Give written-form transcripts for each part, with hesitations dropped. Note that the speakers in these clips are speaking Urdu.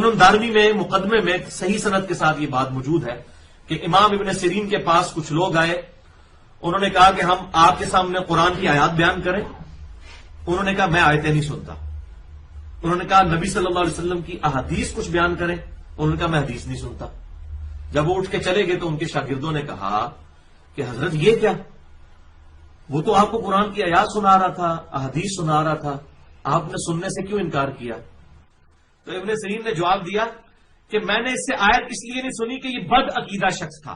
سنن دارمی میں مقدمے میں صحیح سند کے ساتھ یہ بات موجود ہے کہ امام ابن سیرین کے پاس کچھ لوگ آئے، انہوں نے کہا کہ ہم آپ کے سامنے قرآن کی آیات بیان کریں. انہوں نے کہا میں آیتیں نہیں سنتا. انہوں نے کہا نبی صلی اللہ علیہ وسلم کی احادیث کچھ بیان کریں. انہوں نے کہا میں حدیث نہیں سنتا. جب وہ اٹھ کے چلے گئے تو ان کے شاگردوں نے کہا کہ حضرت یہ کیا، وہ تو آپ کو قرآن کی آیات سنا رہا تھا، احادیث سنا رہا تھا، آپ نے سننے سے کیوں انکار کیا؟ تو ابن سیرین نے جواب دیا کہ میں نے اس سے آیت اس لیے نہیں سنی کہ یہ بد عقیدہ شخص تھا.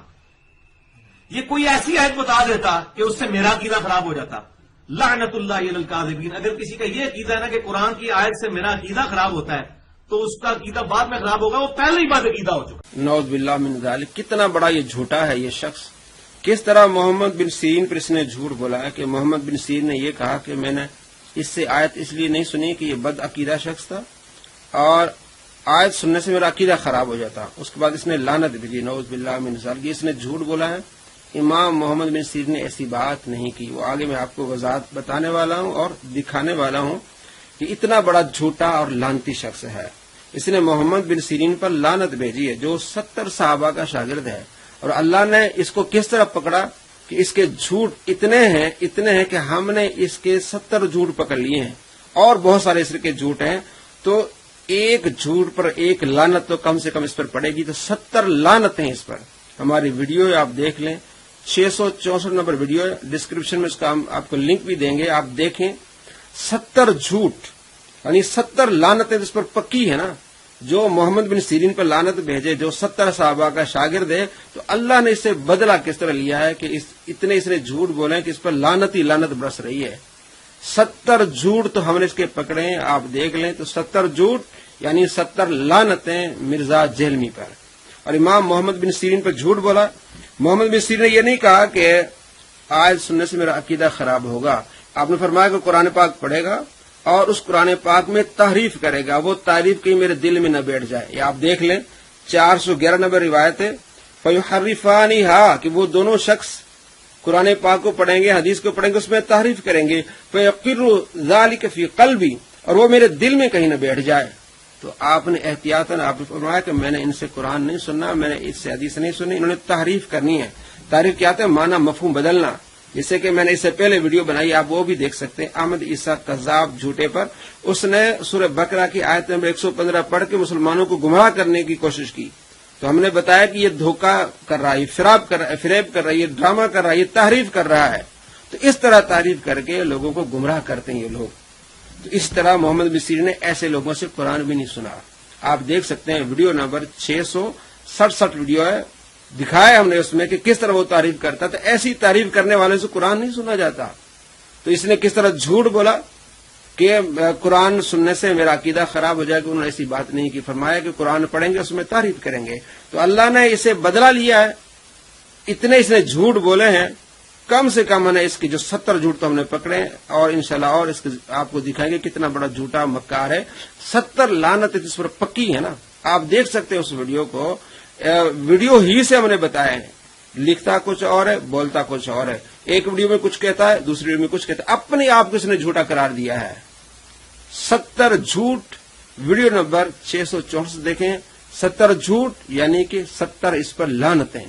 یہ کوئی ایسی آیت بتا دیتا کہ اس سے میرا عقیدہ خراب ہو جاتا. لعنت اللہ علی الکاذبین. اگر کسی کا یہ عقیدہ ہے نا کہ قرآن کی آیت سے میرا عقیدہ خراب ہوتا ہے تو اس کا عقیدہ بعد میں خراب ہوگا، وہ پہلے ہی بد عقیدہ ہو چکا. نعوذ باللہ من ذالک. کتنا بڑا یہ جھوٹا ہے یہ شخص. کس طرح محمد بن سیرین پر اس نے جھوٹ بولا ہے کہ محمد بن سیرین نے یہ کہا کہ میں نے اس سے آیت اس لیے نہیں سنی کہ یہ بد عقیدہ شخص تھا اور آیت سننے سے میرا عقیدہ خراب ہو جاتا. اس کے بعد اس نے لعنت بھیجی. نعوذ باللہ من ذالک. اس نے جھوٹ بولا ہے. امام محمد بن سیرین نے ایسی بات نہیں کی. وہ آگے میں آپ کو وضاحت بتانے والا ہوں اور دکھانے والا ہوں کہ اتنا بڑا جھوٹا اور لعنتی شخص ہے. اس نے محمد بن سیرین پر لعنت بھیجی ہے جو 70 صحابہ کا شاگرد ہے، اور اللہ نے اس کو کس طرح پکڑا کہ اس کے جھوٹ اتنے ہیں کہ ہم نے اس کے 70 جھوٹ پکڑ لیے ہیں اور بہت سارے اس کے جھوٹ ہیں. تو ایک جھوٹ پر ایک لعنت تو کم سے کم اس پر پڑے گی، تو 70 لعنتیں اس پر. ہماری ویڈیو آپ دیکھ لیں، 664 نمبر ویڈیو ہے، ڈسکرپشن میں اس کا ہم آپ کو لنک بھی دیں گے. آپ دیکھیں 70 جھوٹ یعنی 70 لعنتیں اس پر پکی ہے نا. جو محمد بن سیرین پر لعنت بھیجے جو 70 صحابہ کا شاگرد ہے، تو اللہ نے اس سے بدلہ کس طرح لیا ہے کہ اتنے اس نے جھوٹ بولے کہ اس پر لعنت ہی لعنت برس رہی ہے. 70 جھوٹ تو ہم نے اس کے پکڑے ہیں. آپ دیکھ لیں تو 70 جھوٹ یعنی 70 لعنتیں مرزا جہلمی پر. اور امام محمد بن سیرین پر جھوٹ بولا. محمد بن سیرین نے یہ نہیں کہا کہ آیت سننے سے میرا عقیدہ خراب ہوگا. آپ نے فرمایا کہ قرآن پاک پڑھے گا اور اس قرآن پاک میں تحریف کرے گا، وہ تعریف کہیں میرے دل میں نہ بیٹھ جائے. یہ آپ دیکھ لیں 411 نمبر روایت ہے. فَيُحَرِّفَانِهَا کہ وہ دونوں شخص قرآن پاک کو پڑھیں گے، حدیث کو پڑھیں گے، اس میں تحریف کریں گے. فَيَقِرُّ ذَلِكَ فِي قَلْبِي اور وہ میرے دل میں کہیں نہ بیٹھ جائے. تو آپ نے احتیاطاً آپ نے فرمایا کہ میں نے ان سے قرآن نہیں سننا، میں نے اس سے حدیث نہیں سنی. انہوں نے تحریف کرنی ہے. تحریف کیا ہے؟ معنی مفہوم بدلنا. جیسے کہ میں نے اس سے پہلے ویڈیو بنائی، آپ وہ بھی دیکھ سکتے ہیں. احمد عیسیٰ کذاب جھوٹے پر اس نے سورہ بقرہ کی آیت نمبر 115 پڑھ کے مسلمانوں کو گمراہ کرنے کی کوشش کی. تو ہم نے بتایا کہ یہ دھوکہ کر رہا ہے، فریب کر رہا ہے، یہ ڈرامہ کر رہا ہے، یہ تحریف کر رہا ہے. تو اس طرح تعریف کر کے لوگوں کو گمراہ کرتے ہیں یہ لوگ. تو اس طرح محمد بن سیرین نے ایسے لوگوں سے قرآن بھی نہیں سنا. آپ دیکھ سکتے ہیں ویڈیو نمبر 667 ویڈیو ہے، دکھایا ہم نے اس میں کہ کس طرح وہ تعریف کرتا. تو ایسی تعریف کرنے والے سے قرآن نہیں سنا جاتا. تو اس نے کس طرح جھوٹ بولا کہ قرآن سننے سے میرا عقیدہ خراب ہو جائے گا. انہوں نے ایسی بات نہیں کی. فرمایا کہ قرآن پڑھیں گے، اس میں تعریف کریں گے. تو اللہ نے اسے بدلہ لیا ہے. اتنے اس نے جھوٹ بولے ہیں. کم سے کم نے اس کے جو 70 جھوٹ تو ہم نے پکڑے اور انشاءاللہ اور اس کے آپ کو دکھائیں گے کتنا بڑا جھوٹا مکار ہے. 70 لعنت اس پر پکی ہے نا. آپ دیکھ سکتے ہیں اس ویڈیو کو. ویڈیو ہی سے ہم نے بتایا ہے. لکھتا کچھ اور ہے، بولتا کچھ اور ہے. ایک ویڈیو میں کچھ کہتا ہے، دوسری ویڈیو میں کچھ کہتا ہے. اپنے آپ کو اس نے جھوٹا قرار دیا ہے. 70 جھوٹ. ویڈیو نمبر 664 دیکھیں. 70 جھوٹ یعنی کہ 70 اس پر لعنتیں.